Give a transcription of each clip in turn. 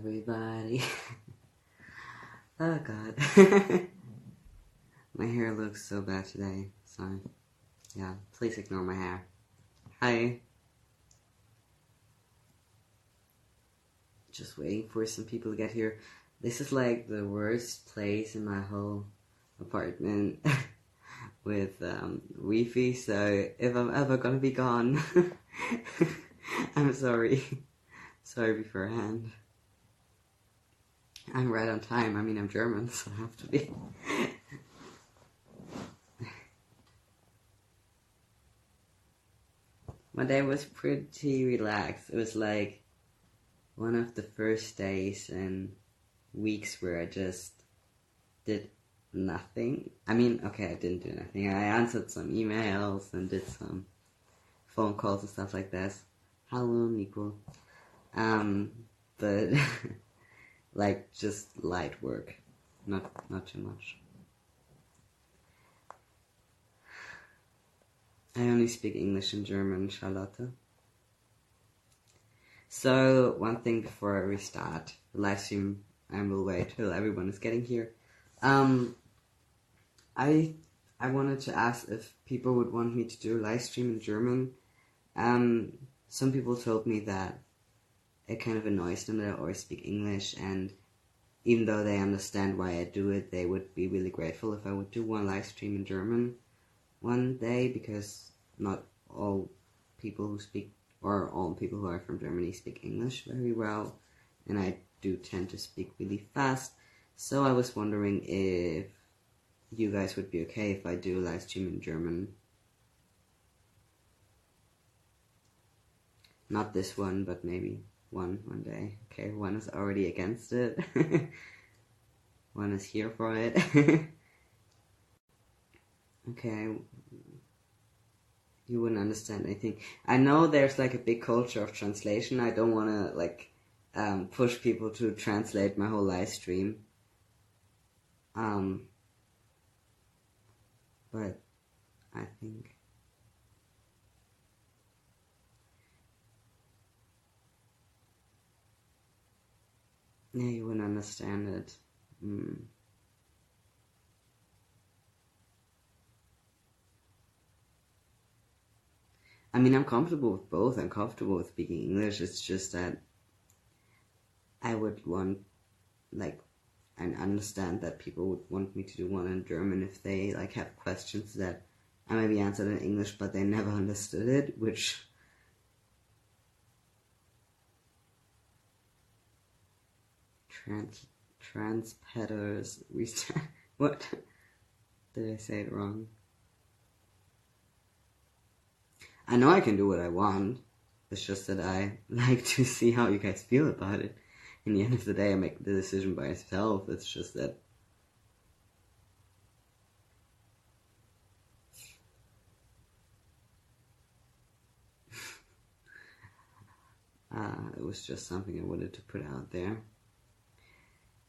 everybody. Oh god. My hair looks so bad today, so yeah, please ignore my hair. Hi. Just waiting for some people to get here. This is like the worst place in my whole apartment with Wi-Fi, so if I'm ever gonna be gone, I'm sorry. Sorry beforehand. I'm right on time. I mean, I'm German, so I have to be. My day was pretty relaxed. It was like one of the first days and weeks where I just did nothing. I mean, okay, I didn't do nothing. I answered some emails and did some phone calls and stuff like that. Hello, Nico. But like just light work, not too much. I only speak English and German, Charlotte. So one thing before we start the live stream, I will wait till everyone is getting here. I wanted to ask if people would want me to do a live stream in German. Some people told me that it kind of annoys them that I always speak English, and even though they understand why I do it, they would be really grateful if I would do one live stream in German one day, because not all people who speak, or all people who are from Germany speak English very well, and I do tend to speak really fast. So I was wondering if you guys would be okay if I do a live stream in German. Not this one, but maybe one day. Okay, one is already against it. One is here for it. Okay, you wouldn't understand anything. I know there's like a big culture of translation. I don't want to like push people to translate my whole live stream. But I think yeah, you wouldn't understand it. I mean, I'm comfortable with both. I'm comfortable with speaking English. It's just that I would want, like, and understand that people would want me to do one in German if they, like, have questions that I maybe answered in English, but they never understood it, which... Transpetters... What? Did I say it wrong? I know I can do what I want. It's just that I like to see how you guys feel about it. In the end of the day, I make the decision by myself. It's just that it was just something I wanted to put out there.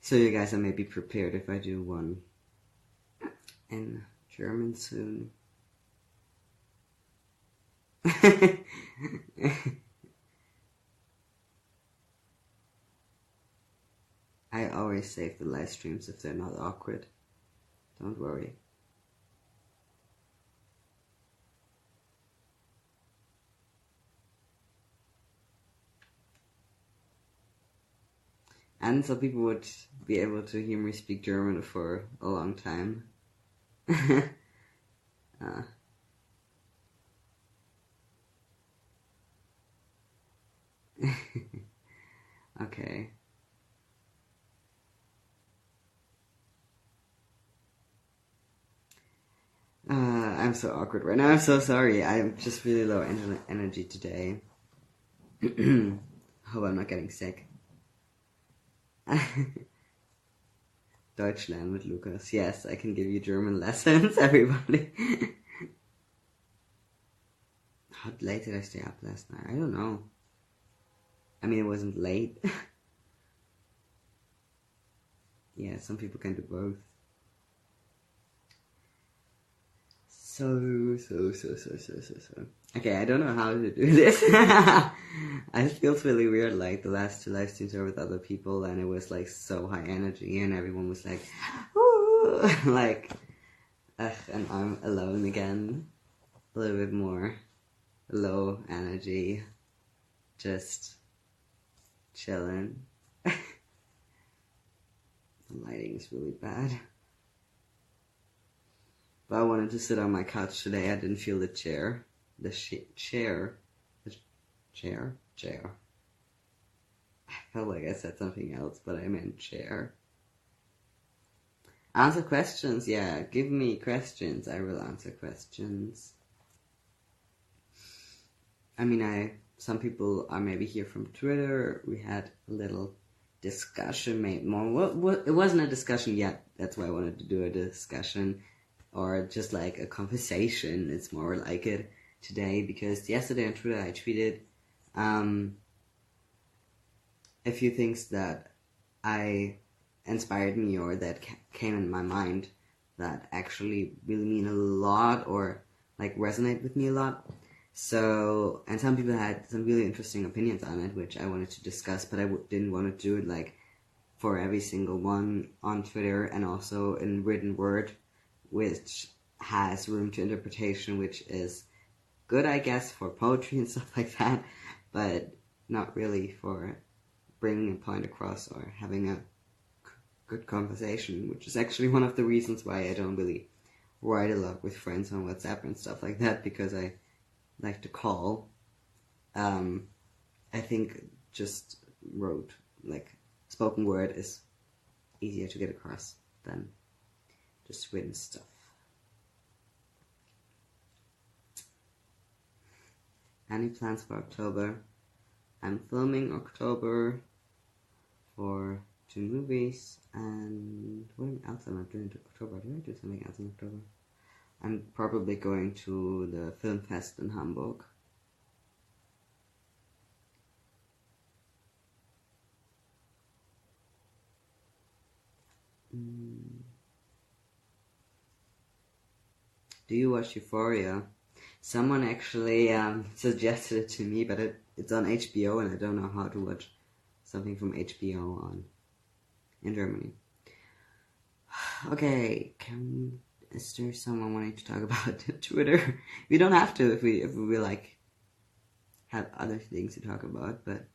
So you guys are maybe prepared if I do one in German soon. I always save the live streams if they're not awkward. Don't worry. And so people would be able to hear me speak German for a long time. Okay. I'm so awkward right now. I'm so sorry. I'm just really low energy today. Hope I'm not getting sick. Deutsch lernen with Lukas. Yes, I can give you German lessons, everybody. How late did I stay up last night? I don't know. I mean, it wasn't late. Yeah, some people can do both. So. Okay, I don't know how to do this. It feels really weird, like the last 2 live streams were with other people and it was like so high energy and everyone was like, woo! Like, and I'm alone again. A little bit more low energy. Just chilling. The lighting is really bad. But I wanted to sit on my couch today. I didn't feel the chair. Chair. I felt like I said something else, but I meant chair. Answer questions, yeah. Give me questions. I will answer questions. I mean, some people are maybe here from Twitter. We had a little discussion, maybe more. It wasn't a discussion yet. That's why I wanted to do a discussion. Or just like a conversation. It's more like it today, because yesterday on Twitter I tweeted a few things that inspired me or that came in my mind that actually really mean a lot or like resonate with me a lot. So, and some people had some really interesting opinions on it, which I wanted to discuss, but I didn't want to do it like for every single one on Twitter and also in written word, which has room to interpretation, which is good, I guess, for poetry and stuff like that, but not really for bringing a point across or having a good conversation, which is actually one of the reasons why I don't really write a lot with friends on WhatsApp and stuff like that, because I like to call. I think just spoken word is easier to get across than just written stuff. Any plans for October? I'm filming October for 2 movies, and what else am I doing in October? Did I do something else in October? I'm probably going to the film fest in Hamburg. Do you watch Euphoria? Someone actually suggested it to me, but it's on HBO and I don't know how to watch something from HBO in Germany. Okay, is there someone wanting to talk about Twitter? We don't have to if we like have other things to talk about, but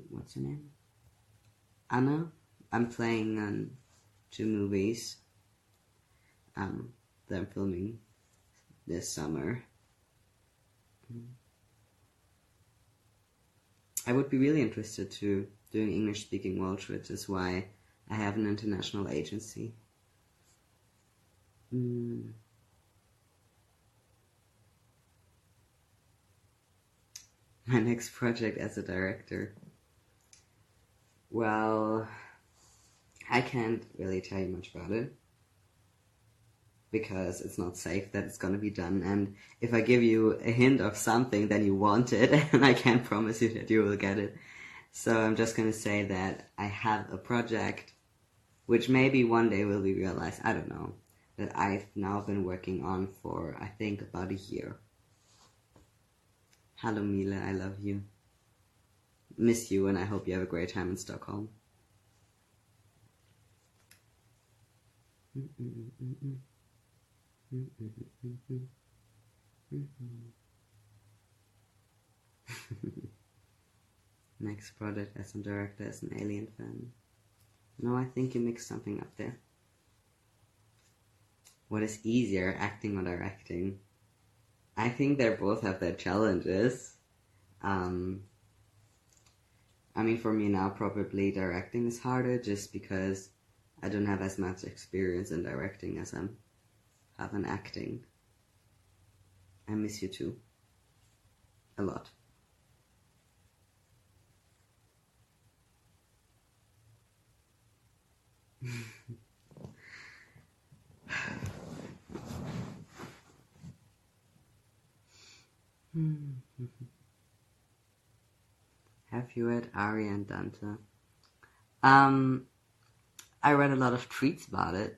what's her name? Anna. I'm playing on 2 movies that I'm filming this summer. I would be really interested to doing English-speaking world trips, is why I have an international agency. My next project as a director. Well, I can't really tell you much about it, because it's not safe that it's gonna be done, and if I give you a hint of something, then you want it, and I can't promise you that you will get it. So I'm just gonna say that I have a project, which maybe one day will be realized, I don't know, that I've now been working on for, I think, about a year. Hello Mila, I love you. Miss you, and I hope you have a great time in Stockholm. Next project as a director, as an Alien fan. No, I think you mixed something up there. What is easier, acting or directing? I think they both have their challenges. I mean, for me now, probably directing is harder, just because I don't have as much experience in directing as I have in acting. I miss you too. A lot. Have you read Ari and Dante? I read a lot of tweets about it.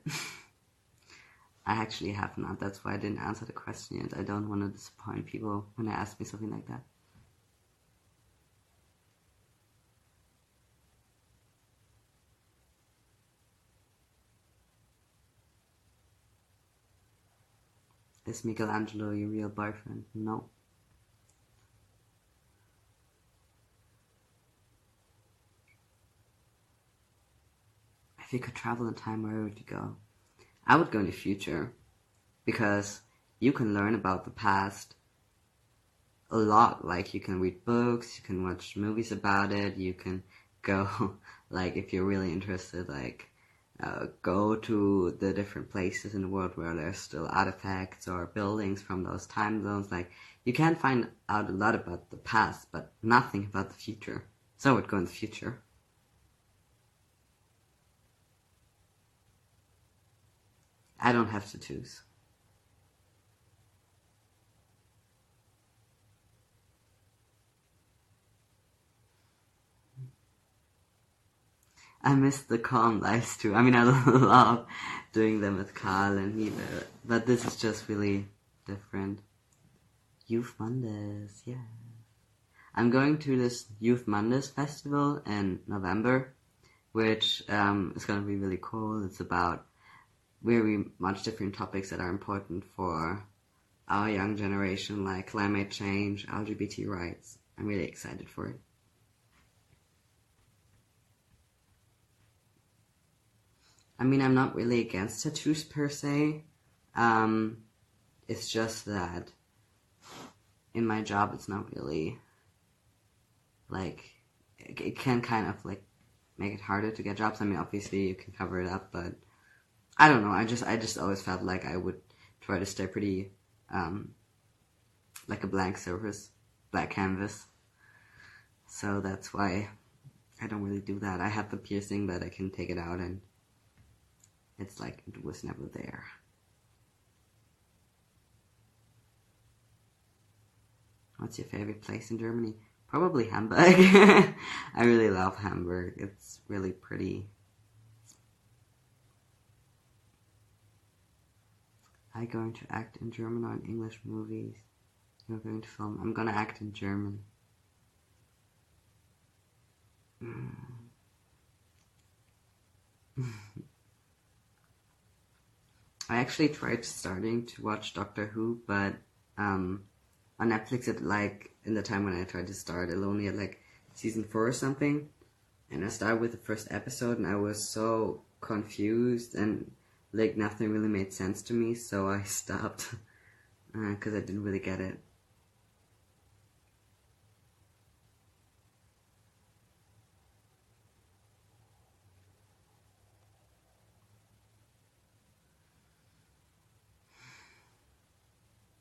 I actually have not. That's why I didn't answer the question yet. I don't want to disappoint people when they ask me something like that. Is Michelangelo your real boyfriend? No. If you could travel in time, where would you go? I would go in the future, because you can learn about the past a lot. Like, you can read books, you can watch movies about it, you can go, like, if you're really interested, like, go to the different places in the world where there's still artifacts or buildings from those time zones. Like, you can find out a lot about the past, but nothing about the future. So I would go in the future. I don't have tattoos. I miss the calm lives too. I mean, I love doing them with Carl and me, but this is just really different. Youth Mondays, yeah. I'm going to this Youth Mondays festival in November, which is going to be really cool. It's about very much different topics that are important for our young generation, like climate change, LGBT rights. I'm really excited for it. I mean, I'm not really against tattoos per se. It's just that in my job, it's not really, like, it can kind of, like, make it harder to get jobs. I mean, obviously you can cover it up, but I don't know. I just always felt like I would try to stay pretty, like a blank surface, black canvas. So that's why I don't really do that. I have the piercing, but I can take it out and it's like it was never there. What's your favorite place in Germany? Probably Hamburg. I really love Hamburg. It's really pretty. I'm going to act in German or in English movies. You're going to film. I'm gonna act in German. I actually tried starting to watch Doctor Who, but on Netflix, in the time when I tried to start, it only had like season 4 or something, and I started with the first episode, and I was so confused, and like nothing really made sense to me, so I stopped because I didn't really get it.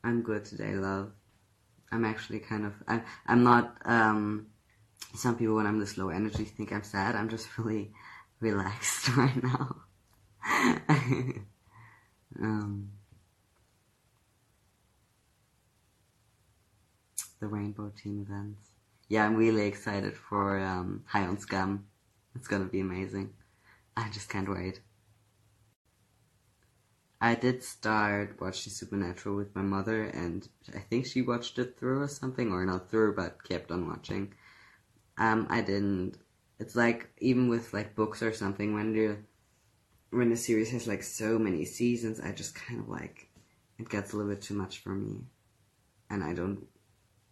I'm good today, love. I'm actually I'm not, some people when I'm this low energy think I'm sad. I'm just really relaxed right now. The Rainbow Team events. Yeah, I'm really excited for High on Scum. It's gonna be amazing. I just can't wait. I did start watching Supernatural with my mother, and I think she watched it through or something, or not through, but kept on watching. I didn't. It's like, even with like books or something, when the series has like so many seasons, I just kind of like, it gets a little bit too much for me, and I don't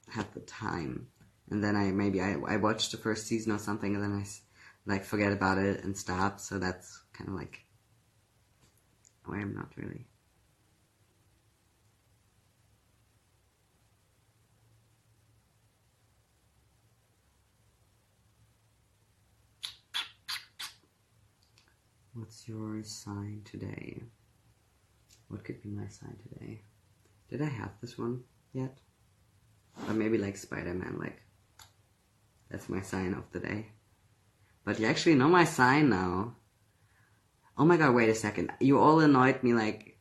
have the time. And then I watched the first season or something, and then I like forget about it and stop. So that's kind of like why I'm not really. What's your sign today? What could be my sign today? Did I have this one yet? Or maybe like Spider-Man, like, that's my sign of the day. But you actually know my sign now. Oh my god, wait a second. You all annoyed me like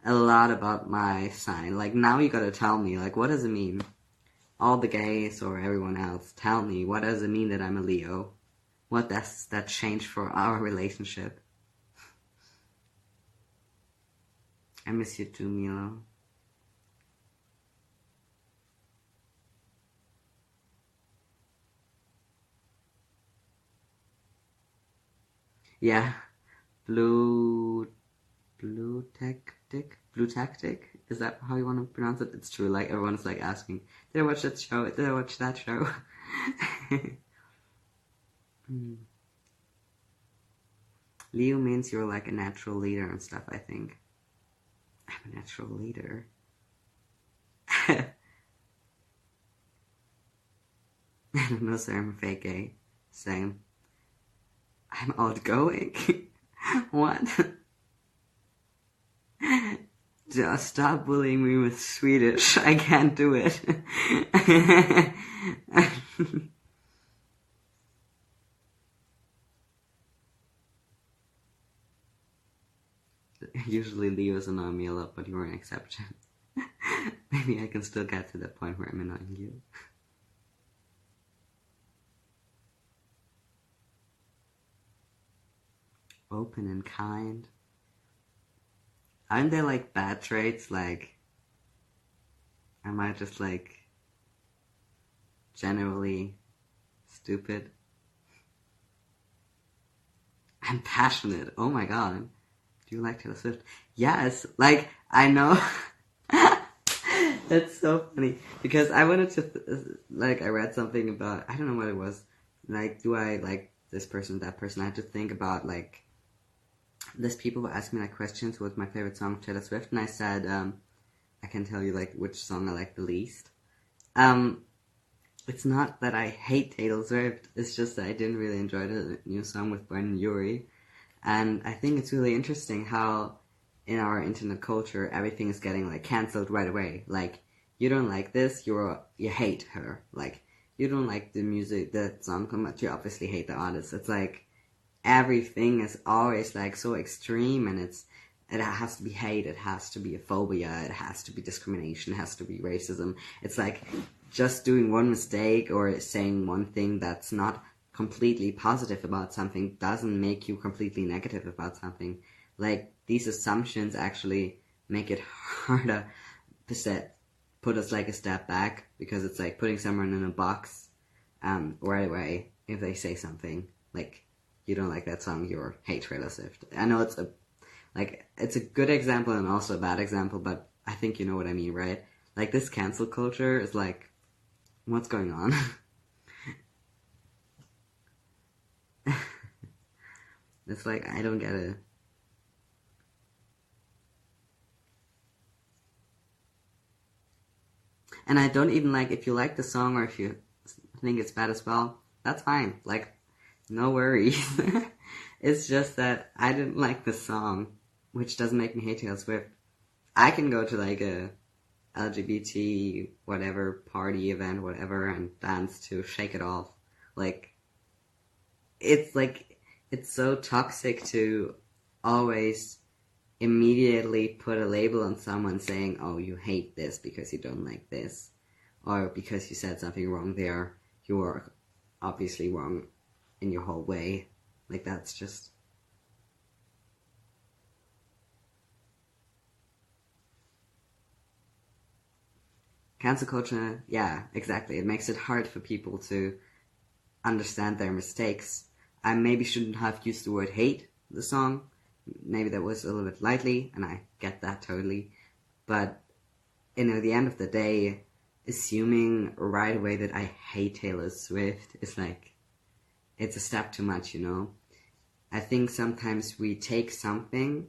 a lot about my sign. Like, now you gotta tell me, like, what does it mean? All the gays or everyone else, tell me, what does it mean that I'm a Leo? what that changed for our relationship. I miss you too, Milo. Yeah, blue tactic. Is that how you want to pronounce it? It's true. Like everyone's like asking, did I watch that show? Did I watch that show? Leo means you're like a natural leader and stuff, I think. I'm a natural leader. I don't know, sir, I'm a fake gay. Same. I'm outgoing. What? Just stop bullying me with Swedish. I can't do it. Usually Leos annoy me a lot, but you're an exception. Maybe I can still get to that point where I'm annoying you. Open and kind. Aren't there like bad traits? Like, am I just like generally stupid? I'm passionate. Oh my god. Do you like Taylor Swift? Yes. Like, I know. That's so funny. Because I wanted to, I read something about, I don't know what it was. Like, do I like this person, that person? I had to think about, like, there's people who ask me, like, questions, what's my favorite song of Taylor Swift? And I said, I can tell you, like, which song I like the least. It's not that I hate Taylor Swift. It's just that I didn't really enjoy the new song with Brendan Urie. And I think it's really interesting how in our internet culture everything is getting like cancelled right away. Like, you don't like this, you hate her. Like, you don't like the music, the song, but you obviously hate the artist. It's like everything is always like so extreme, and it has to be hate, it has to be a phobia, it has to be discrimination, it has to be racism. It's like just doing one mistake or saying one thing that's not completely positive about something doesn't make you completely negative about something. Like, these assumptions actually make it harder to put us like a step back, because it's like putting someone in a box right away if they say something like, you don't like that song, you hate Taylor Swift. I know it's a good example and also a bad example, but I think you know what I mean, right? Like, this cancel culture is like, what's going on? It's like, I don't get it. And I don't even like, if you like the song or if you think it's bad as well, that's fine. Like, no worries. It's just that I didn't like the song, which doesn't make me hate Taylor Swift. I can go to like a LGBT whatever party event, whatever, and dance to Shake It Off. Like, it's so toxic to always immediately put a label on someone saying, oh, you hate this because you don't like this, or because you said something wrong there, you are obviously wrong in your whole way. Like, that's just... Cancel culture, yeah, exactly. It makes it hard for people to understand their mistakes. I maybe shouldn't have used the word hate, the song. Maybe that was a little bit lightly, and I get that totally. But, at the end of the day, assuming right away that I hate Taylor Swift is like, it's a step too much, I think sometimes we take something,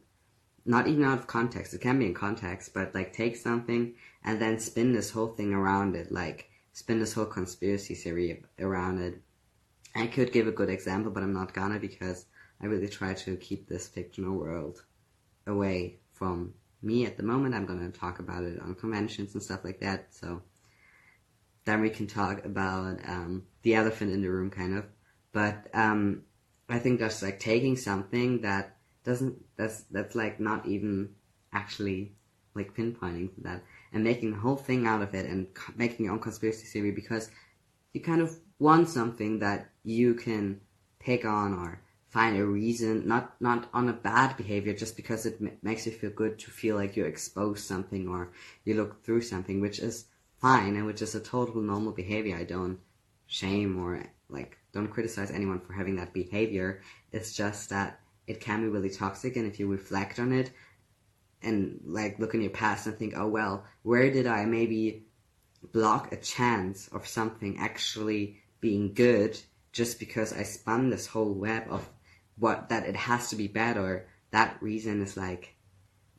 not even out of context, it can be in context, but like take something and then spin this whole thing around it, like spin this whole conspiracy theory around it. I could give a good example, but I'm not gonna, because I really try to keep this fictional world away from me at the moment. I'm gonna talk about it on conventions and stuff like that, so then we can talk about the elephant in the room, kind of. But I think that's like taking something that that's like not even actually like pinpointing to that, and making the whole thing out of it, and making your own conspiracy theory, because you kind of want something that you can pick on or find a reason, not on a bad behavior, just because it makes you feel good to feel like you expose something or you look through something, which is fine and which is a total normal behavior. I don't shame or like don't criticize anyone for having that behavior. It's just that it can be really toxic, and if you reflect on it and like look in your past and think, oh well, where did I maybe block a chance of something actually being good just because I spun this whole web of what that it has to be bad, or that reason is like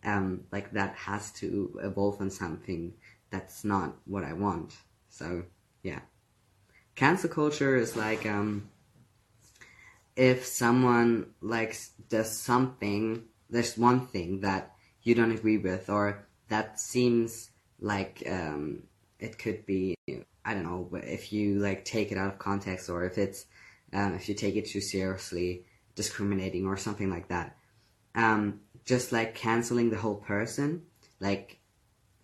that has to evolve in something that's not what I want. So yeah, cancel culture is like if someone does something, there's one thing that you don't agree with, or that seems like it could be, I don't know, if you like take it out of context, or if it's if you take it too seriously, discriminating or something like that. Just like canceling the whole person, like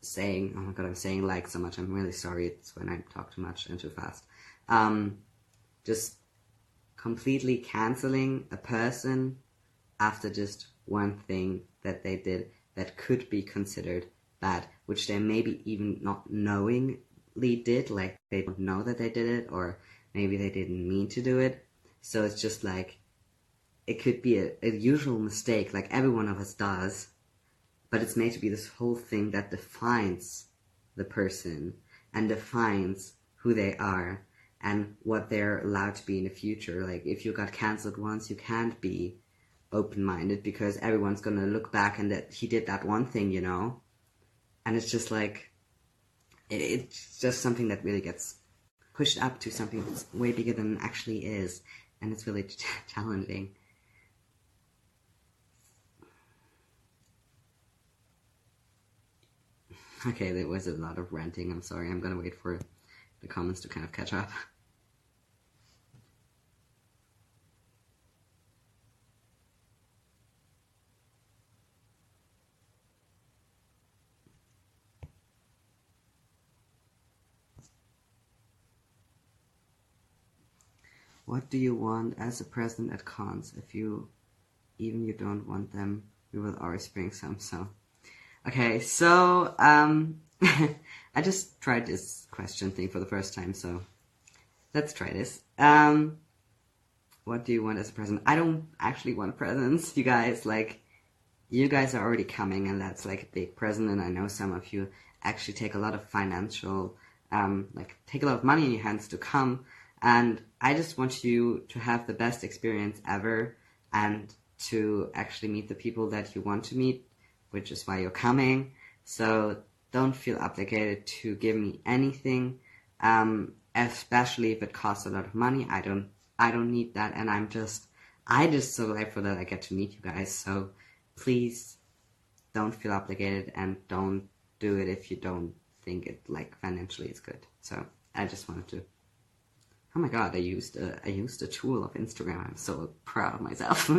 saying, oh my god, I'm saying like so much, I'm really sorry, it's when I talk too much and too fast. Just completely canceling a person after just one thing that they did that could be considered bad, which they maybe even not knowingly did, like they don't know that they did it, or maybe they didn't mean to do it. So it's just like, it could be a usual mistake, like every one of us does, but it's made to be this whole thing that defines the person and defines who they are and what they're allowed to be in the future. Like, if you got cancelled once, you can't be open-minded because everyone's gonna look back and that he did that one thing, you know? And it's just like, it's just something that really gets pushed up to something that's way bigger than it actually is, and it's really challenging. Okay, there was a lot of ranting, I'm sorry, I'm gonna wait for the comments to kind of catch up. What do you want as a present at cons? If you don't want them, we will always bring some, so. Okay, so, I just tried this question thing for the first time, so let's try this. What do you want as a present? I don't actually want presents, you guys. Like, you guys are already coming, and that's like a big present, and I know some of you actually take a lot of financial, take a lot of money in your hands to come, and I just want you to have the best experience ever, and to actually meet the people that you want to meet, which is why you're coming. So don't feel obligated to give me anything, especially if it costs a lot of money. I don't need that, and I just so grateful that I get to meet you guys. So please don't feel obligated, and don't do it if you don't think it like financially is good. So I just wanted to. Oh my god, I used a tool of Instagram. I'm so proud of myself.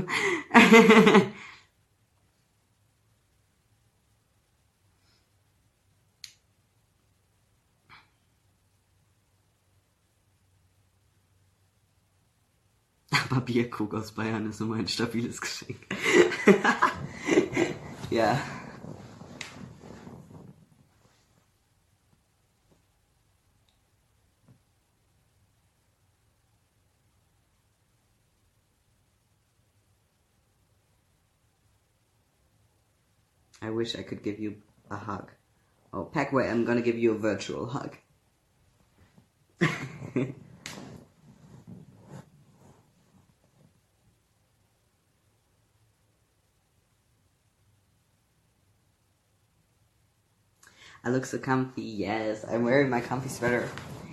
Aber Bierkrug aus Bayern ist immer ein stabiles Geschenk. Ja. I wish I could give you a hug. Oh, Packway, I'm gonna give you a virtual hug. I look so comfy, yes. I'm wearing my comfy sweater.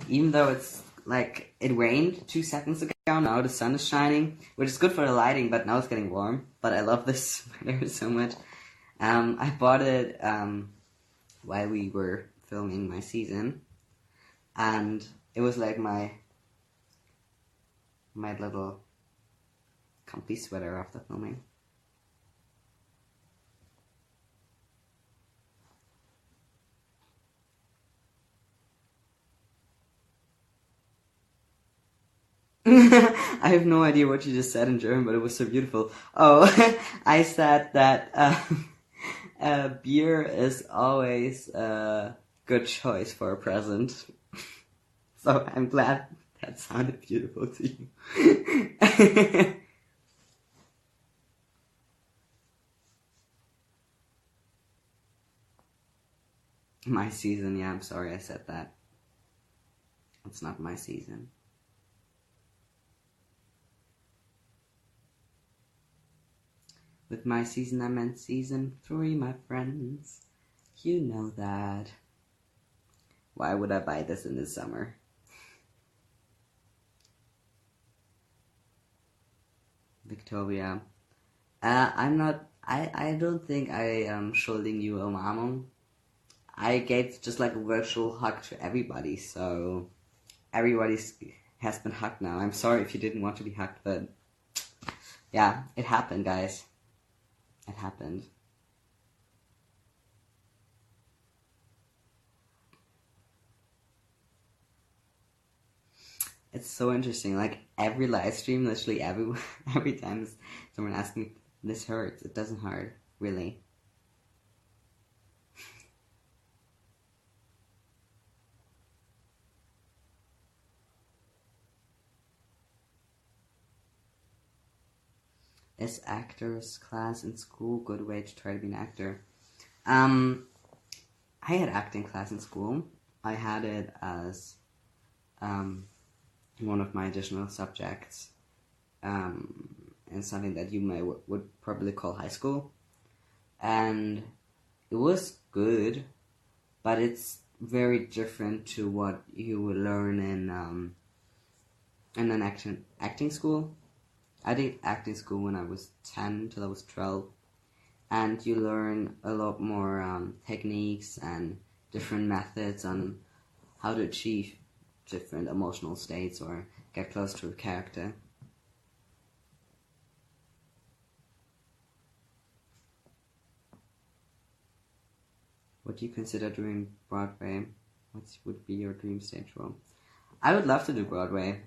Even though it's like, it rained 2 seconds ago, now the sun is shining, which is good for the lighting, but now it's getting warm. But I love this sweater so much. I bought it while we were filming my season, and it was like my little comfy sweater after filming. I have no idea what you just said in German, but it was so beautiful. Oh, I said that beer is always a good choice for a present. So I'm glad that sounded beautiful to you. My season, yeah, I'm sorry I said that. It's not my season. With my season, I meant season 3, my friends. You know that. Why would I buy this in the summer? Victoria. I don't think I am schulding you Umarmung. I gave just like a virtual hug to everybody, so everybody has been hugged now. I'm sorry if you didn't want to be hugged, but yeah, it happened, guys. It happened. It's so interesting. Like every live stream, literally every time someone asks me, "This hurts." It doesn't hurt, really. Is actors class in school good way to try to be an actor? I had acting class in school. I had it as one of my additional subjects in something that you would probably call high school, and it was good, but it's very different to what you would learn in an acting school. I did acting school when I was 10 till I was 12, and you learn a lot more techniques and different methods on how to achieve different emotional states or get close to a character. What do you consider doing Broadway? What would be your dream stage role? I would love to do Broadway.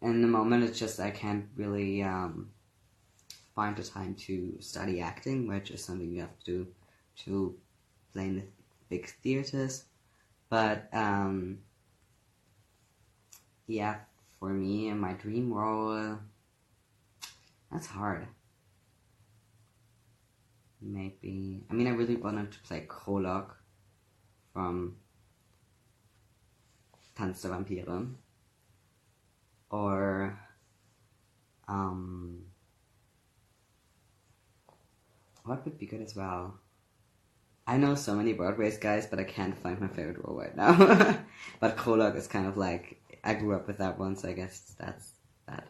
In the moment, it's just I can't really find the time to study acting, which is something you have to do to play in the big theaters. But yeah, for me and my dream role, that's hard. Maybe, I mean, I really wanted to play Krolok from Tanz der Vampire. Or what would be good as well? I know so many Broadway's guys, but I can't find my favorite role right now. But Krolok is kind of like, I grew up with that one, so I guess that's that.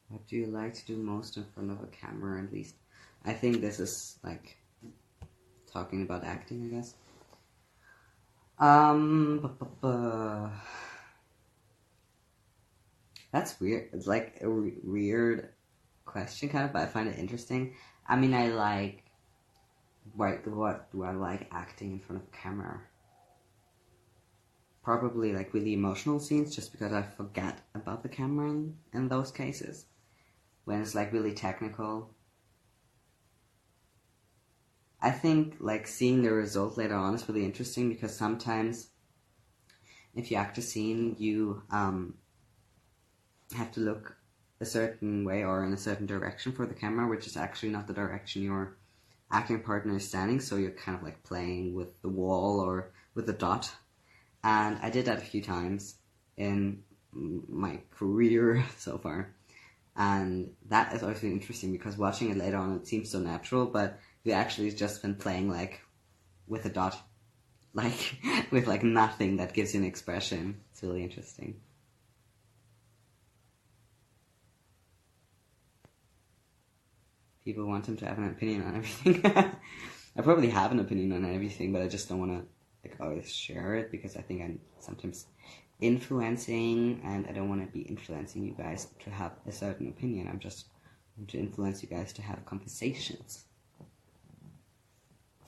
What do you like to do most in front of a camera, at least? I think this is like talking about acting, I guess. That's weird. It's like a weird question, kind of, but I find it interesting. I mean, I like. What do I like acting in front of a camera? Probably like really emotional scenes, just because I forget about the camera in those cases. When it's like really technical. I think like seeing the result later on is really interesting, because sometimes if you act a scene, you have to look a certain way or in a certain direction for the camera, which is actually not the direction your acting partner is standing, so you're kind of like playing with the wall or with the dot. And I did that a few times in my career so far. And that is always really interesting, because watching it later on, it seems so natural, but we actually just been playing like with a dot, like with like nothing that gives you an expression. It's really interesting. people want him to have an opinion on everything. I probably have an opinion on everything, but I just don't want to like always share it because I think I'm sometimes influencing, and I don't want to be influencing you guys to have a certain opinion. I'm just want to influence you guys to have conversations.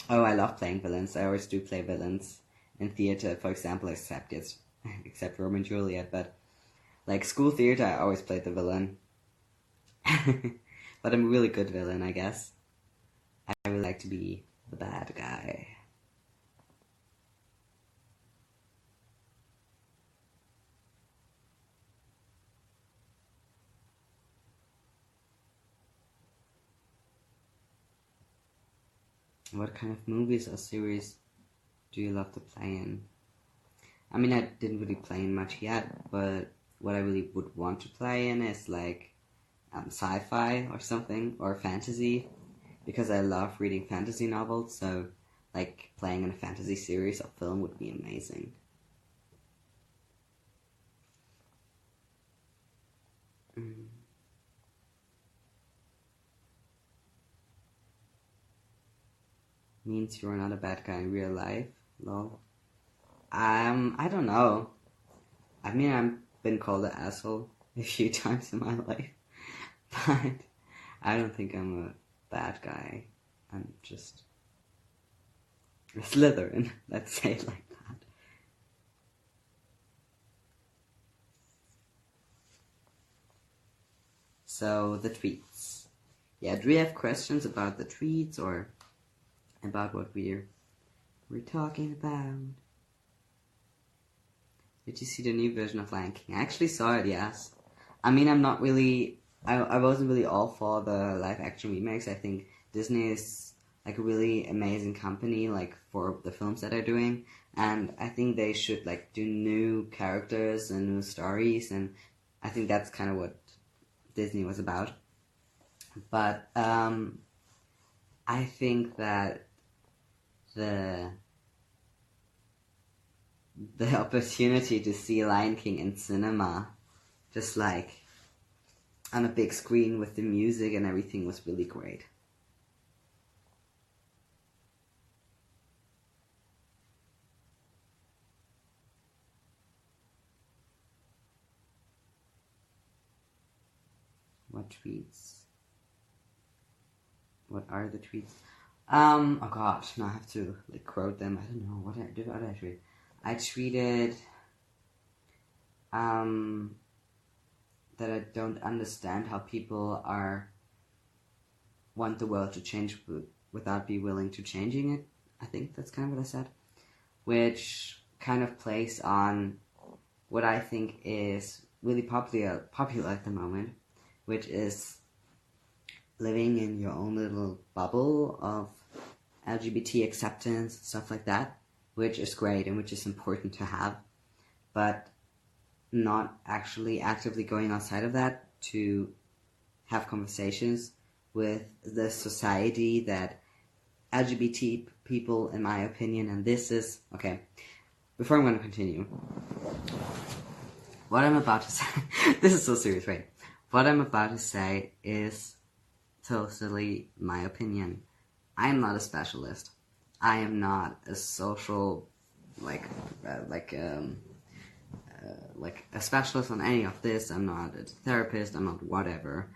Oh, I love playing villains. I always do play villains in theater, for example, except Romeo and Juliet, but like school theater, I always played the villain. But I'm a really good villain, I guess. I really like to be the bad guy. What kind of movies or series do you love to play in? I mean, I didn't really play in much yet, but what I really would want to play in is like sci-fi or something, or fantasy, because I love reading fantasy novels, so like playing in a fantasy series or film would be amazing. Means you're not a bad guy in real life? Lol. I don't know. I mean, I've been called an asshole a few times in my life, but I don't think I'm a bad guy. I'm just a Slytherin, let's say it like that. So, the tweets. Yeah, do we have questions about the tweets or about what we're talking about? Did you see the new version of Lion King? I actually saw it, yes. I mean, I'm not really... I wasn't really all for the live-action remakes. I think Disney is like a really amazing company, like, for the films that they're doing. And I think they should, like, do new characters and new stories. And I think that's kind of what Disney was about. But I think that the opportunity to see Lion King in cinema, just like on a big screen with the music and everything, was really great. What tweets? What are the tweets? Oh gosh, now I have to like quote them. I don't know what did I tweet. I tweeted that I don't understand how people want the world to change without be willing to changing it. I think that's kind of what I said, which kind of plays on what I think is really popular at the moment, which is living in your own little bubble of LGBT acceptance, stuff like that, which is great and which is important to have, but not actually actively going outside of that to have conversations with the society that LGBT people, in my opinion, and this is, okay, before I'm going to continue, what I'm about to say, this is so serious, right? What I'm about to say is totally my opinion. I am not a specialist. I am not a social, like a specialist on any of this. I'm not a therapist. I'm not whatever.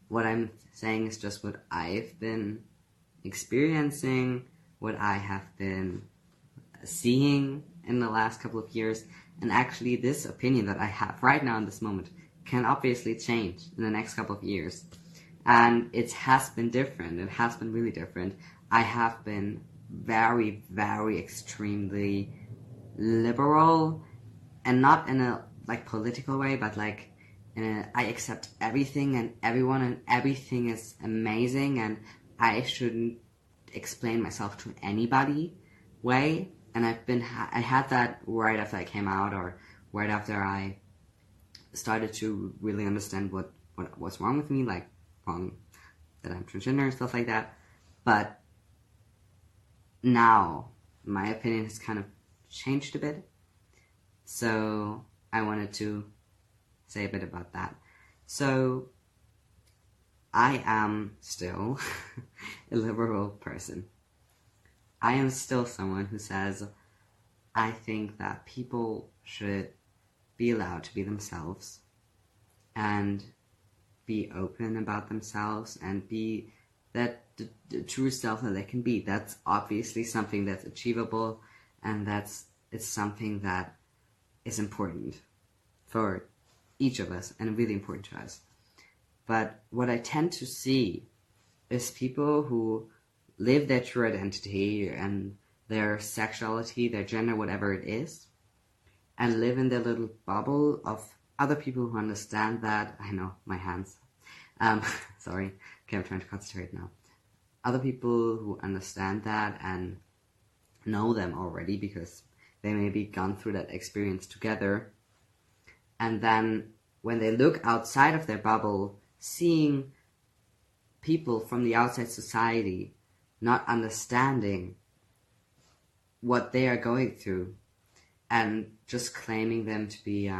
What I'm saying is just what I've been experiencing, what I have been seeing in the last couple of years, and actually this opinion that I have right now in this moment can obviously change in the next couple of years. And it has been different. It has been really different. I have been very, very extremely liberal, and not in a like political way, but like I accept everything and everyone, and everything is amazing, and I shouldn't explain myself to anybody way. And I had that right after I came out, or right after I started to really understand what's wrong with me, like wrong that I'm transgender and stuff like that. But now my opinion has kind of changed a bit, so I wanted to say a bit about that. So I am still a liberal person. I am still someone who says, I think that people should be allowed to be themselves and be open about themselves and be the true self that they can be. That's obviously something that's achievable, and it's something that is important for each of us and really important to us. But what I tend to see is people who live their true identity and their sexuality, their gender, whatever it is, and live in their little bubble of other people who understand that. I know, my hands. Sorry. Okay, I'm trying to concentrate now. Other people who understand that and know them already because they maybe gone through that experience together. And then when they look outside of their bubble, seeing people from the outside society not understanding what they are going through and just claiming them to be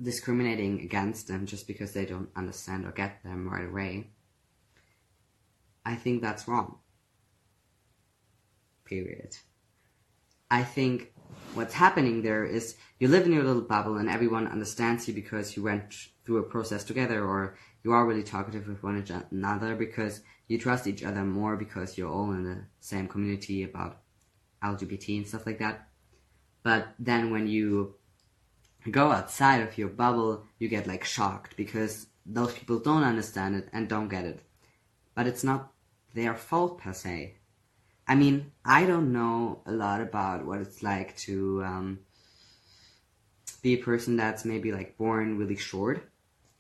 discriminating against them just because they don't understand or get them right away, I think that's wrong. Period. I think what's happening there is you live in your little bubble and everyone understands you because you went through a process together, or you are really talkative with one another because you trust each other more because you're all in the same community about LGBT and stuff like that. But then when you go outside of your bubble, you get like shocked because those people don't understand it and don't get it. But it's not their fault per se. I mean, I don't know a lot about what it's like to be a person that's maybe like born really short.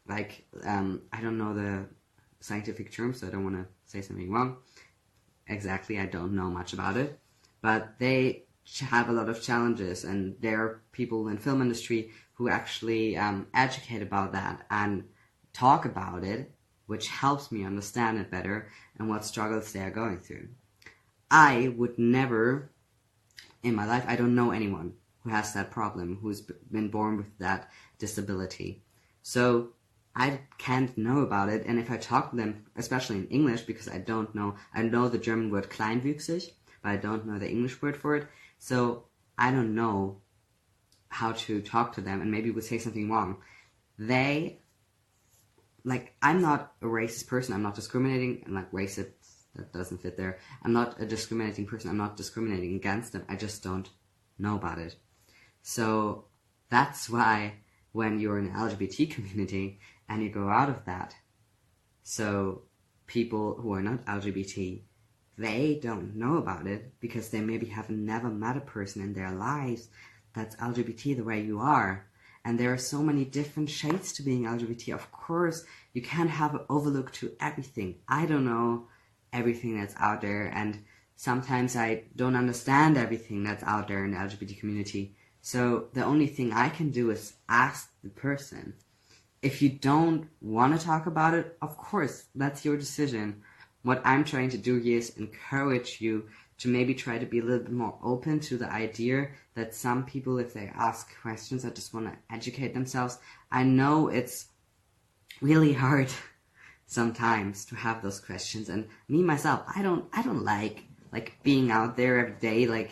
Like, I don't know the scientific term, so I don't want to say something wrong. Exactly, I don't know much about it. But they have a lot of challenges, and there are people in film industry who actually educate about that and talk about it, which helps me understand it better and what struggles they are going through. I would never, in my life, I don't know anyone who has that problem, who's been born with that disability. So I can't know about it, and if I talk to them, especially in English, because I don't know, I know the German word kleinwüchsig, but I don't know the English word for it, so I don't know how to talk to them, and maybe would say something wrong. I'm not a racist person, I'm not discriminating, I'm like racist, that doesn't fit there. I'm not a discriminating person, I'm not discriminating against them, I just don't know about it. So that's why when you're in the LGBT community and you go out of that, so people who are not LGBT, they don't know about it because they maybe have never met a person in their lives that's LGBT the way you are. And there are so many different shades to being LGBT. Of course, you can't have an overlook to everything. I don't know everything that's out there, and sometimes I don't understand everything that's out there in the LGBT community. So the only thing I can do is ask the person. If you don't want to talk about it, of course, that's your decision. What I'm trying to do here is encourage you to maybe try to be a little bit more open to the idea that some people, if they ask questions, that just want to educate themselves. I know it's really hard sometimes to have those questions, and me myself, I don't like being out there every day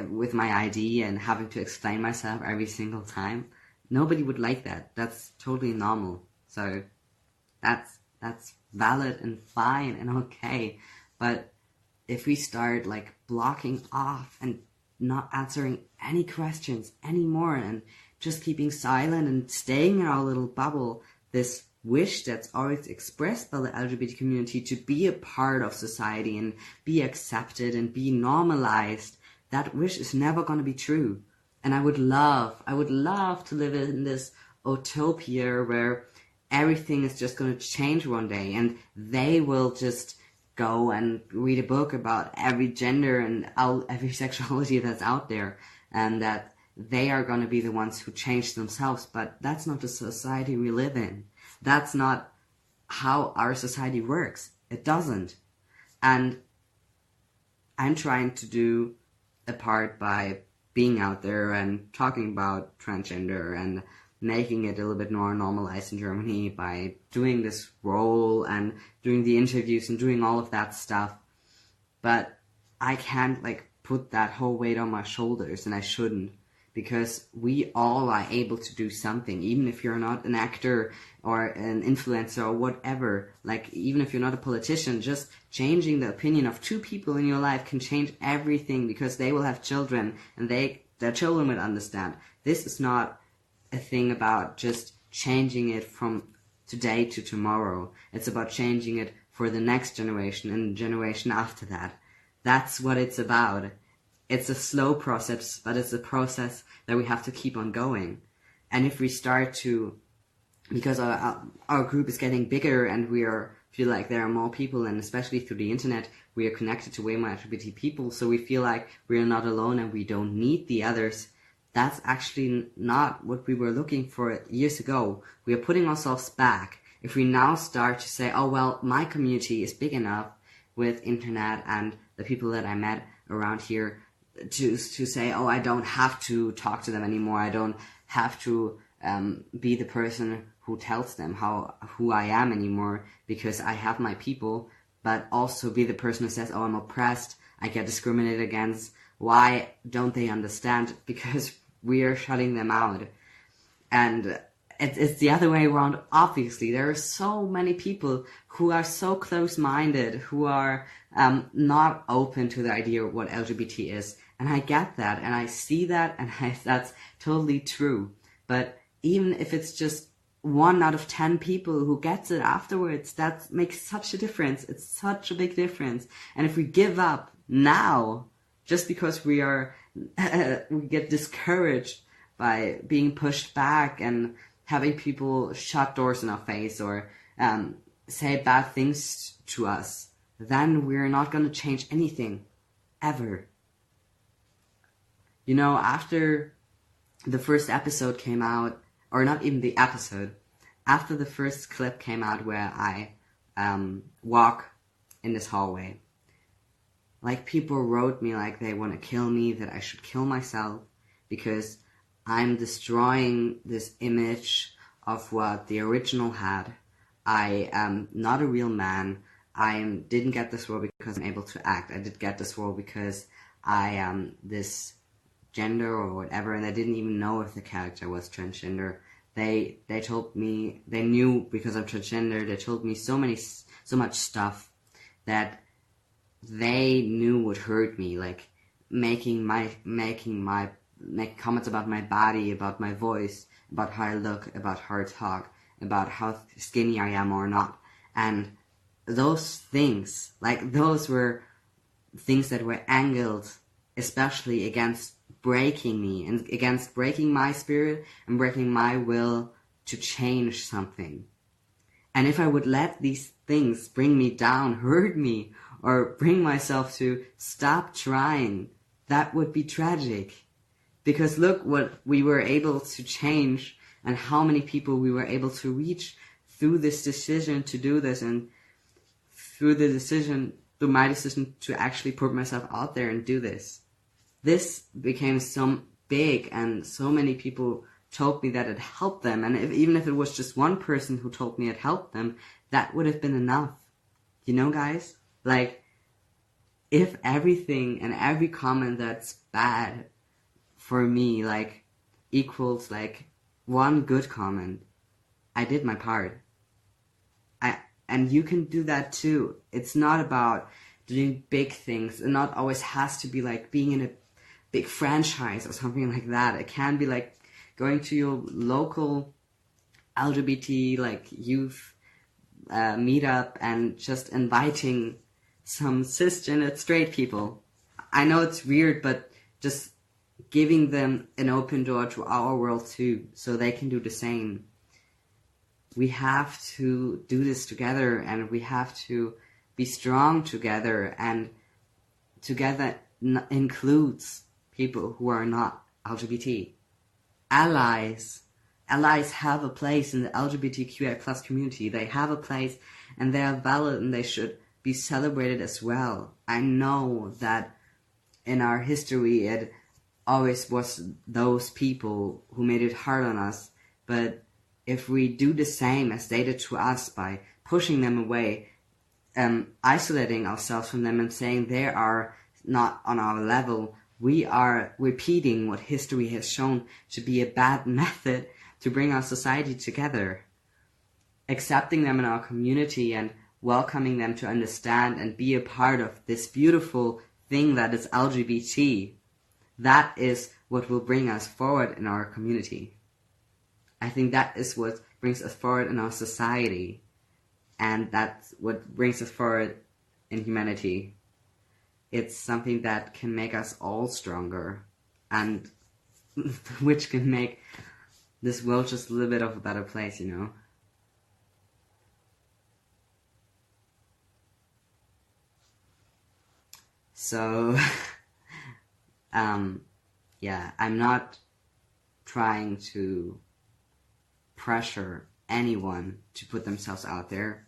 with my ID and having to explain myself every single time. Nobody would like that. That's totally normal. So that's valid and fine and okay. But if we start blocking off and not answering any questions anymore and just keeping silent and staying in our little bubble, this wish that's always expressed by the LGBT community to be a part of society and be accepted and be normalized, that wish is never going to be true. And I would love to live in this utopia where everything is just going to change one day and they will just go and read a book about every gender and every sexuality that's out there, and that they are going to be the ones who change themselves. But that's not the society we live in. That's not how our society works. It doesn't. And I'm trying to do a part by being out there and talking about transgender and making it a little bit more normalized in Germany by doing this role and doing the interviews and doing all of that stuff. But I can't like put that whole weight on my shoulders, and I shouldn't, because we all are able to do something, even if you're not an actor or an influencer or whatever. Like, even if you're not a politician, just changing the opinion of 2 people in your life can change everything, because they will have children and their children will understand. This is not a thing about just changing it from today to tomorrow. It's about changing it for the next generation and the generation after that. That's what it's about. It's a slow process, but it's a process that we have to keep on going. And if we start to, because our group is getting bigger and feel like there are more people, and especially through the internet, we are connected to way more LGBT people, so we feel like we are not alone and we don't need the others. That's actually not what we were looking for years ago. We are putting ourselves back. If we now start to say, oh well, my community is big enough with internet and the people that I met around here to say, oh, I don't have to talk to them anymore. I don't have to be the person who tells them who I am anymore, because I have my people, but also be the person who says, oh, I'm oppressed, I get discriminated against. Why don't they understand? Because we are shutting them out. And it's the other way around, obviously. There are so many people who are so close-minded, who are not open to the idea of what LGBT is. And I get that, and I see that, and that's totally true. But even if it's just 1 out of 10 people who gets it afterwards, that makes such a difference. It's such a big difference. And if we give up now, just because we get discouraged by being pushed back and having people shut doors in our face or say bad things to us, then we're not going to change anything, ever. You know, after the first episode came out, or not even the episode, after the first clip came out where I walk in this hallway, like, people wrote me like they want to kill me, that I should kill myself, because I'm destroying this image of what the original had. I am not a real man. I didn't get this role because I'm able to act. I did get this role because I am this gender or whatever, and I didn't even know if the character was transgender. They told me, they knew because I'm transgender, they told me so much stuff that they knew would hurt me, like making comments about my body, about my voice, about how I look, about how I talk, about how skinny I am or not. And those things, like, those were things that were angled especially against breaking me and against breaking my spirit and breaking my will to change something. And if I would let these things bring me down, hurt me, or bring myself to stop trying, that would be tragic. Because look what we were able to change and how many people we were able to reach through this decision to do this, and through my decision to actually put myself out there and do this. This became so big, and so many people told me that it helped them. And even if it was just one person who told me it helped them, that would have been enough. You know, guys? Like, if everything and every comment that's bad for me, like, equals, like, one good comment, I did my part. And you can do that too. It's not about doing big things. It not always has to be like being in a big franchise or something like that. It can be like going to your local LGBT, like, youth meetup and just inviting some cisgender straight people. I know it's weird, but just giving them an open door to our world too, so they can do the same. We have to do this together, and we have to be strong together, and together includes people who are not LGBT. Allies have a place in the LGBTQI plus community. They have a place, and they are valid, and they should be celebrated as well. I know that in our history it always was those people who made it hard on us But if we do the same as they did to us by pushing them away, isolating ourselves from them and saying they are not on our level, we are repeating what history has shown to be a bad method to bring our society together. Accepting them in our community and welcoming them to understand and be a part of this beautiful thing that is LGBT, that is what will bring us forward in our community. I think that is what brings us forward in our society, and that's what brings us forward in humanity. It's something that can make us all stronger, and which can make this world just a little bit of a better place, you know? So, yeah, I'm not trying to pressure anyone to put themselves out there,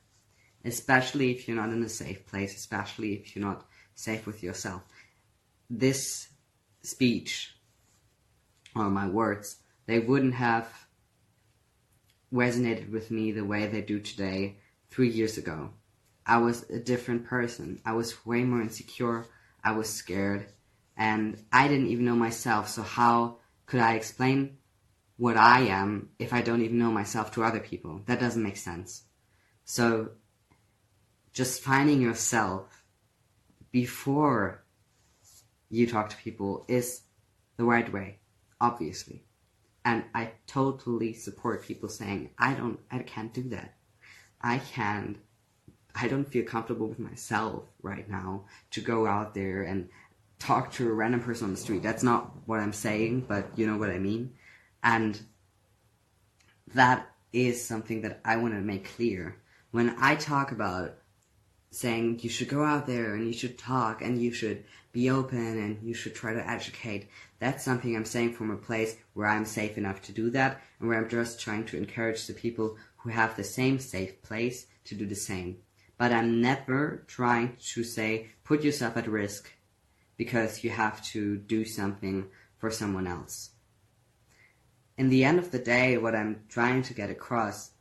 especially if you're not in a safe place, especially if you're not safe with yourself. This speech, or my words, they wouldn't have resonated with me the way they do today 3 years ago. I was a different person. I was way more insecure. I was scared. And I didn't even know myself, so how could I explain what I am if I don't even know myself to other people? That doesn't make sense. So, just finding yourself before you talk to people is the right way, obviously. And I totally support people saying, I can't do that. I don't feel comfortable with myself right now to go out there and talk to a random person on the street. That's not what I'm saying, but you know what I mean. And that is something that I want to make clear. When I talk about saying you should go out there and you should talk and you should be open and you should try to educate, that's something I'm saying from a place where I'm safe enough to do that, and where I'm just trying to encourage the people who have the same safe place to do the same. But I'm never trying to say, put yourself at risk because you have to do something for someone else. In the end of the day, what I'm trying to get across,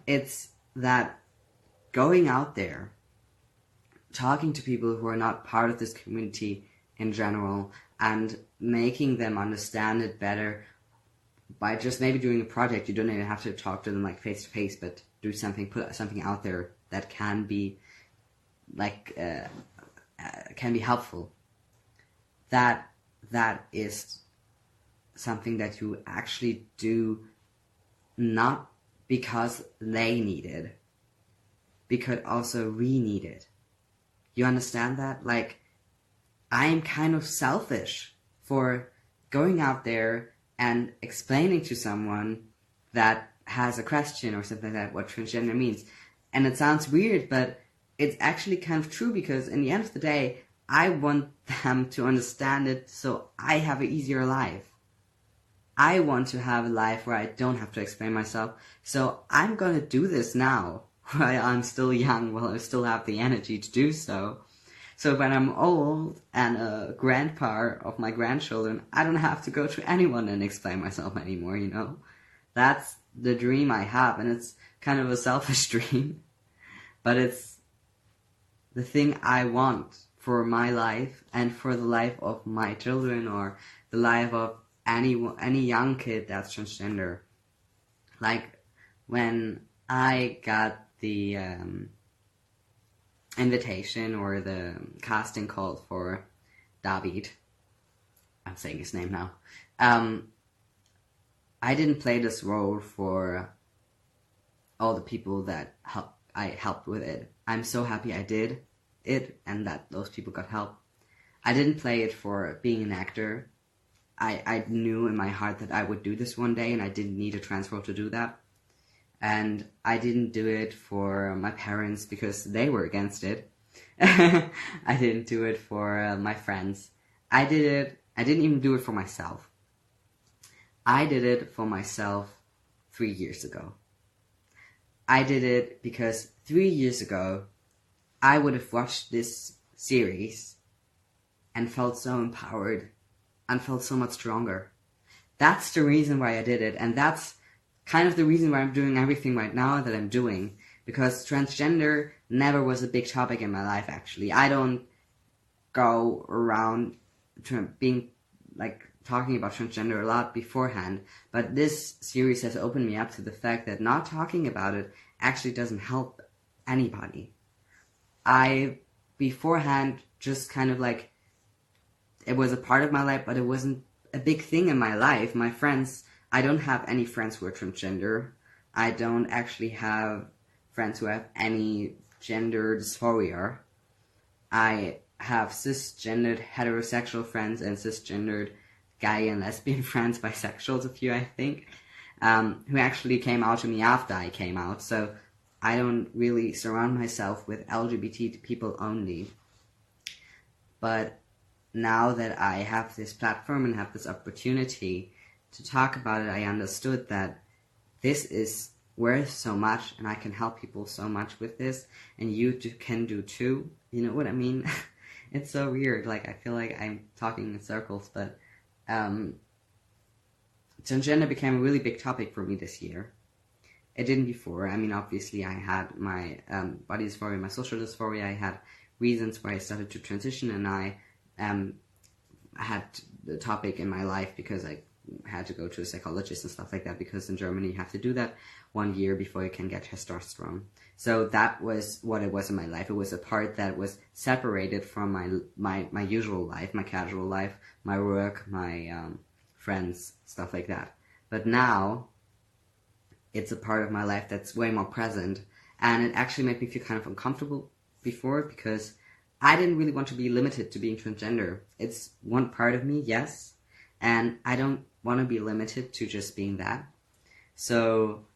it's that going out there, talking to people who are not part of this community in general, and making them understand it better by just maybe doing a project. You don't even have to talk to them like face to face, but do something, put something out there that can be can be helpful. That is something that you actually do not because they need it, because also we need it. You understand that? Like, I'm kind of selfish for going out there and explaining to someone that has a question or something like that what transgender means. And it sounds weird, but it's actually kind of true, because in the end of the day, I want them to understand it so I have an easier life. I want to have a life where I don't have to explain myself. So I'm going to do this now, while I'm still young, while I still have the energy to do so. So when I'm old and a grandpa of my grandchildren, I don't have to go to anyone and explain myself anymore, you know? That's the dream I have, and it's kind of a selfish dream. But it's the thing I want for my life and for the life of my children, or the life of any young kid that's transgender. Like, when I got the invitation or the casting call for David, I'm saying his name now, I didn't play this role for all the people that I helped with it. I'm so happy I did it and that those people got help. I didn't play it for being an actor. I knew in my heart that I would do this one day, and I didn't need a trans role to do that. And I didn't do it for my parents because they were against it. I didn't do it for my friends. I didn't even do it for myself. I did it for myself 3 years ago. I did it because 3 years ago, I would have watched this series and felt so empowered and felt so much stronger. That's the reason why I did it, and that's kind of the reason why I'm doing everything right now that I'm doing, because transgender never was a big topic in my life, actually. I don't go around being like talking about transgender a lot beforehand, but this series has opened me up to the fact that not talking about it actually doesn't help anybody. I beforehand just kind of like, it was a part of my life, but it wasn't a big thing in my life. My friends, I don't have any friends who are transgender. I don't actually have friends who have any gender dysphoria. I have cisgendered heterosexual friends and cisgendered gay and lesbian friends, bisexuals, a few, I think, who actually came out to me after I came out. So I don't really surround myself with LGBT people only. But now that I have this platform and have this opportunity to talk about it, I understood that this is worth so much, and I can help people so much with this, and you can do too. You know what I mean? It's so weird. Like, I feel like I'm talking in circles, but transgender became a really big topic for me this year. It didn't before. I mean, obviously, I had my body dysphoria, my social dysphoria. I had reasons why I started to transition, and I had the topic in my life because I had to go to a psychologist and stuff like that, because in Germany you have to do that 1 year before you can get testosterone. So that was what it was in my life. It was a part that was separated from my usual life, my casual life, my work, my friends, stuff like that. But now it's a part of my life that's way more present, and it actually made me feel kind of uncomfortable before, because I didn't really want to be limited to being transgender. It's one part of me, yes, and I don't want to be limited to just being that. So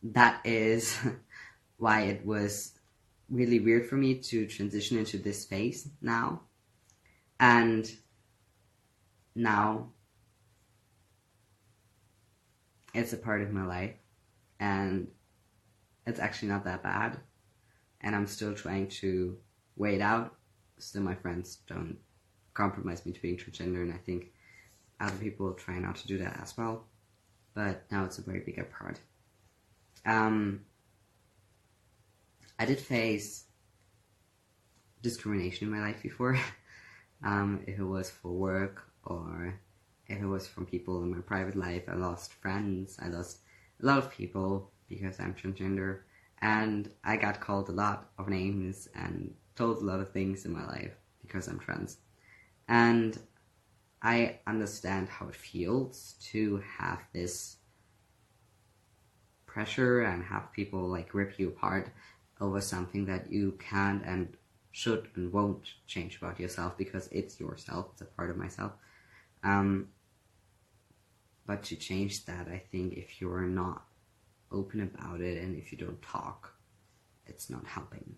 that is why it was really weird for me to transition into this space now. And now it's a part of my life, and it's actually not that bad, and I'm still trying to weigh it out. Still, my friends don't compromise me to being transgender, and I think other people try not to do that as well. But now it's a very bigger part. I did face discrimination in my life before, if it was for work or if it was from people in my private life. I lost friends, I lost a lot of people because I'm transgender, and I got called a lot of names and told a lot of things in my life because I'm trans. And I understand how it feels to have this pressure and have people like rip you apart over something that you can't and should and won't change about yourself, because it's yourself, it's a part of myself. But to change that, I think if you're not open about it and if you don't talk, it's not helping.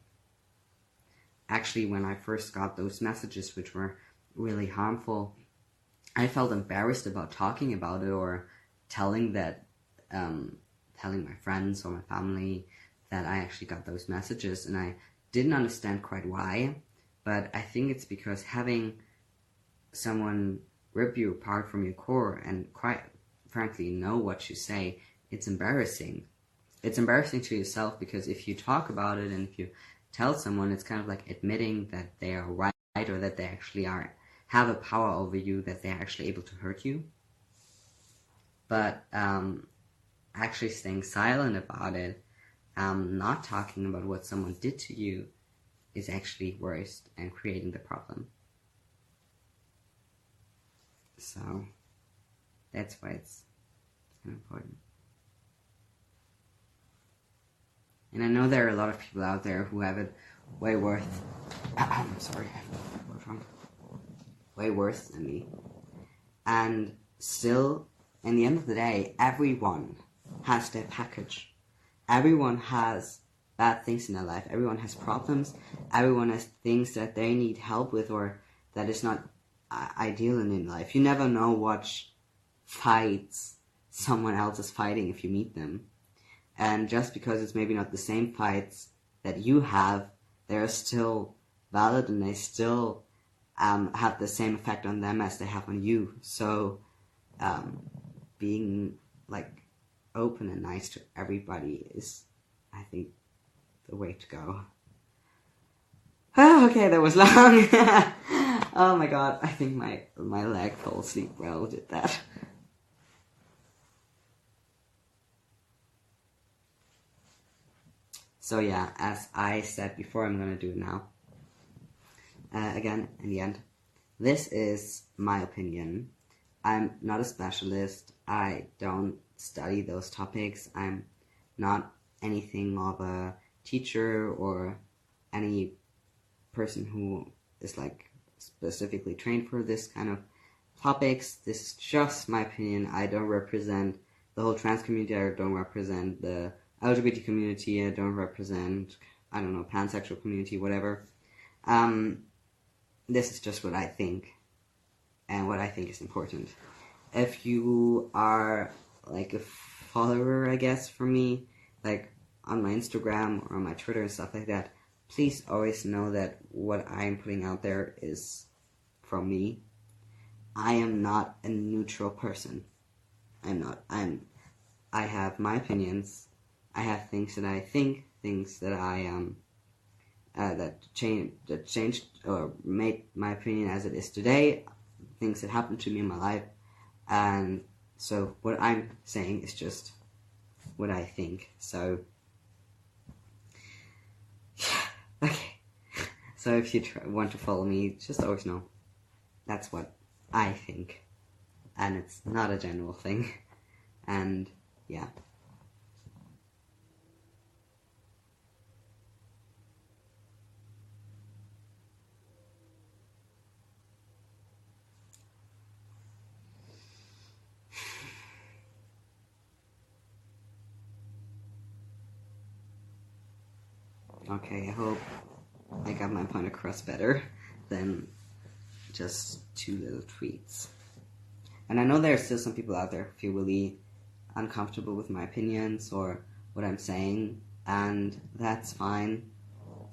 Actually, when I first got those messages, which were really harmful, I felt embarrassed about talking about it or telling my friends or my family that I actually got those messages, and I didn't understand quite why. But I think it's because having someone rip you apart from your core and quite frankly know what you say, it's embarrassing. It's embarrassing to yourself, because if you talk about it and if you tell someone, it's kind of like admitting that they are right, or that they actually have a power over you, that they're actually able to hurt you. But actually staying silent about it, not talking about what someone did to you, is actually worse and creating the problem. So that's why it's kind of important. And I know there are a lot of people out there who have it way worse. Sorry, what's wrong? Way worse than me. And still, in the end of the day, everyone has their package. Everyone has bad things in their life. Everyone has problems. Everyone has things that they need help with, or that is not ideal in life. You never know what fights someone else is fighting if you meet them. And just because it's maybe not the same fights that you have, they're still valid, and they still have the same effect on them as they have on you. So being like open and nice to everybody is, I think, the way to go. Oh, okay, that was long. Oh my god, I think my leg fell asleep while I did that. So yeah, as I said before, I'm gonna do it now. Again, in the end, this is my opinion. I'm not a specialist. I don't study those topics. I'm not anything of a teacher or any person who is like specifically trained for this kind of topics. This is just my opinion. I don't represent the whole trans community. I don't represent the LGBT community. I don't represent, I don't know, pansexual community, whatever. This is just what I think and what I think is important. If you are like a follower, I guess, for me, like on my Instagram or on my Twitter and stuff like that, please always know that what I'm putting out there is from me. I am not a neutral person. I'm not. I have my opinions. I have things that I think, things that I that changed or made my opinion as it is today, things that happened to me in my life, and so what I'm saying is just what I think. So okay. So if you want to follow me, just always know that's what I think, and it's not a general thing. And yeah. Okay, I hope I got my point across better than just 2 little tweets. And I know there are still some people out there who feel really uncomfortable with my opinions or what I'm saying, and that's fine.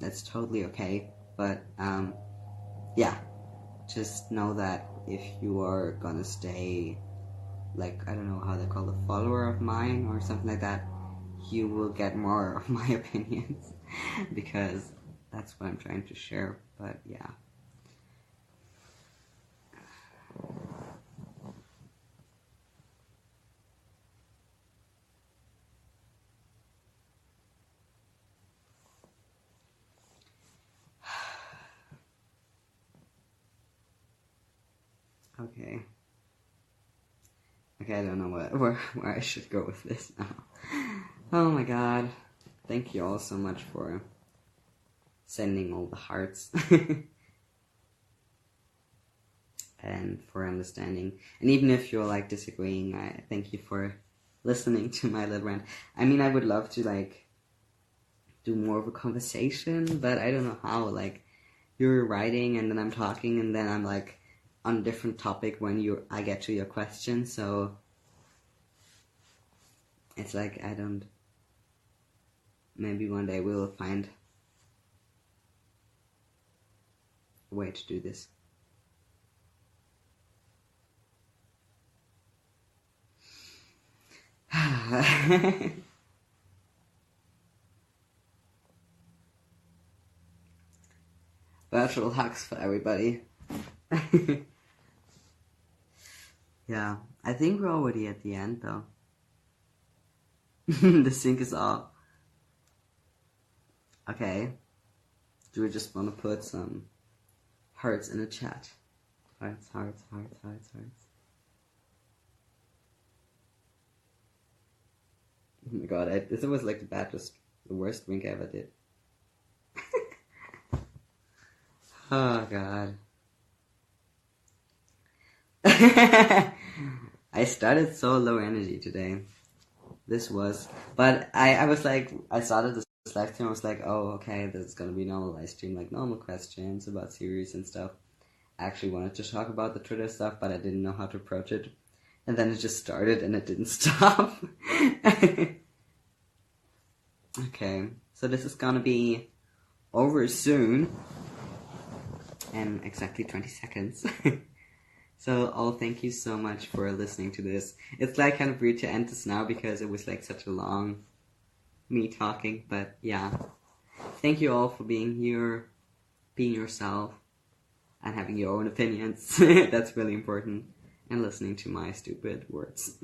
That's totally okay. But yeah, just know that if you are gonna stay, like, I don't know how they call a follower of mine or something like that, you will get more of my opinions because that's what I'm trying to share. But yeah. Okay. Okay, I don't know where I should go with this now. Oh my god. Thank you all so much for sending all the hearts. And for understanding. And even if you're like disagreeing, I thank you for listening to my little rant. I mean, I would love to like do more of a conversation, but I don't know how. Like, you're writing and then I'm talking and then I'm like on a different topic when I get to your question, so it's like I don't. Maybe one day we will find a way to do this. Virtual hugs for everybody. Yeah, I think we're already at the end though. The sync is off. Okay. Do we just want to put some hearts in the chat? Hearts, hearts, hearts, hearts, hearts. Oh my god, this was like the worst wink I ever did. Oh god. I started so low energy today. But I was like, I started this live stream, I was like, oh, okay, this is gonna be normal live stream, like normal questions about series and stuff. I actually wanted to talk about the Twitter stuff, but I didn't know how to approach it. And then it just started and it didn't stop. Okay, so this is gonna be over soon. In exactly 20 seconds. So, thank you so much for listening to this. It's like kind of weird to end this now because it was like such a long me talking, but yeah. Thank you all for being here, being yourself, and having your own opinions. That's really important. And listening to my stupid words.